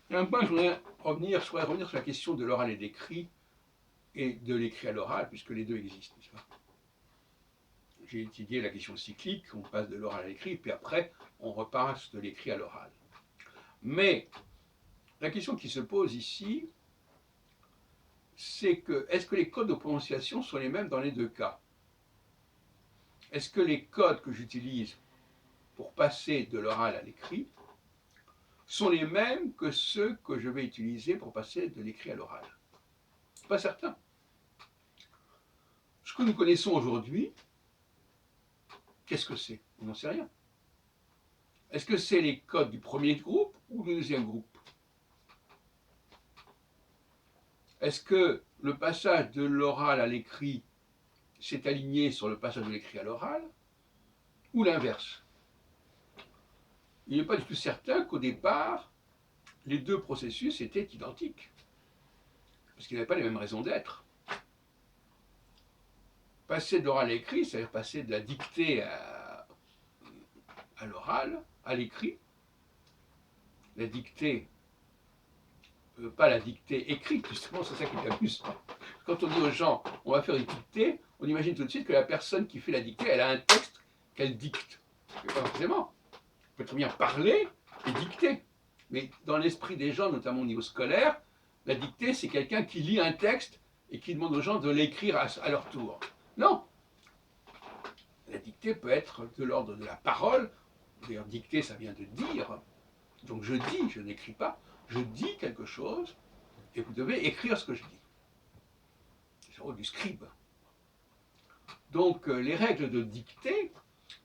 Et un point, je voudrais revenir sur la question de l'oral et de l'écrit, et de l'écrit à l'oral, puisque les deux existent, n'est-ce pas? J'ai étudié la question cyclique, on passe de l'oral à l'écrit, puis après, on repasse de l'écrit à l'oral. Mais la question qui se pose ici, c'est que, est-ce que les codes de prononciation sont les mêmes dans les deux cas? Est-ce que les codes que j'utilise pour passer de l'oral à l'écrit sont les mêmes que ceux que je vais utiliser pour passer de l'écrit à l'oral? Pas certain. Ce que nous connaissons aujourd'hui, qu'est-ce que c'est? On n'en sait rien. Est-ce que c'est les codes du premier groupe ou du deuxième groupe? Est-ce que le passage de l'oral à l'écrit s'est aligné sur le passage de l'écrit à l'oral ou l'inverse? Il n'est pas du tout certain qu'au départ, les deux processus étaient identiques, parce qu'ils n'avaient pas les mêmes raisons d'être. Passer de l'oral à l'écrit, c'est-à-dire passer de la dictée à l'oral, à l'écrit. La dictée, pas la dictée écrite, justement, c'est ça qui est amusant. Quand on dit aux gens, on va faire une dictée, on imagine tout de suite que la personne qui fait la dictée, elle a un texte qu'elle dicte. Mais pas forcément. On peut très bien parler et dicter. Mais dans l'esprit des gens, notamment au niveau scolaire, la dictée, c'est quelqu'un qui lit un texte et qui demande aux gens de l'écrire à leur tour. Non. La dictée peut être de l'ordre de la parole. D'ailleurs, dictée, ça vient de dire. Donc je dis, je n'écris pas. Je dis quelque chose et vous devez écrire ce que je dis. C'est le rôle du scribe. Donc les règles de dictée,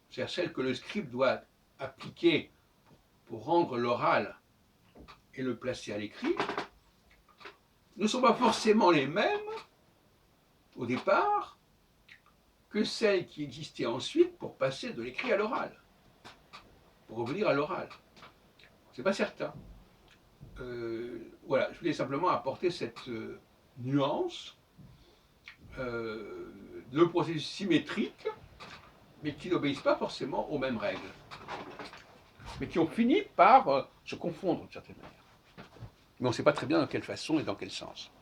c'est-à-dire celles que le scribe doit appliquer pour rendre l'oral et le placer à l'écrit, ne sont pas forcément les mêmes au départ que celles qui existaient ensuite pour passer de l'écrit à l'oral, pour revenir à l'oral. C'est pas certain. Voilà, je voulais simplement apporter cette nuance de processus symétriques, mais qui n'obéissent pas forcément aux mêmes règles, mais qui ont fini par se confondre d'une certaine manière. Mais on ne sait pas très bien dans quelle façon et dans quel sens.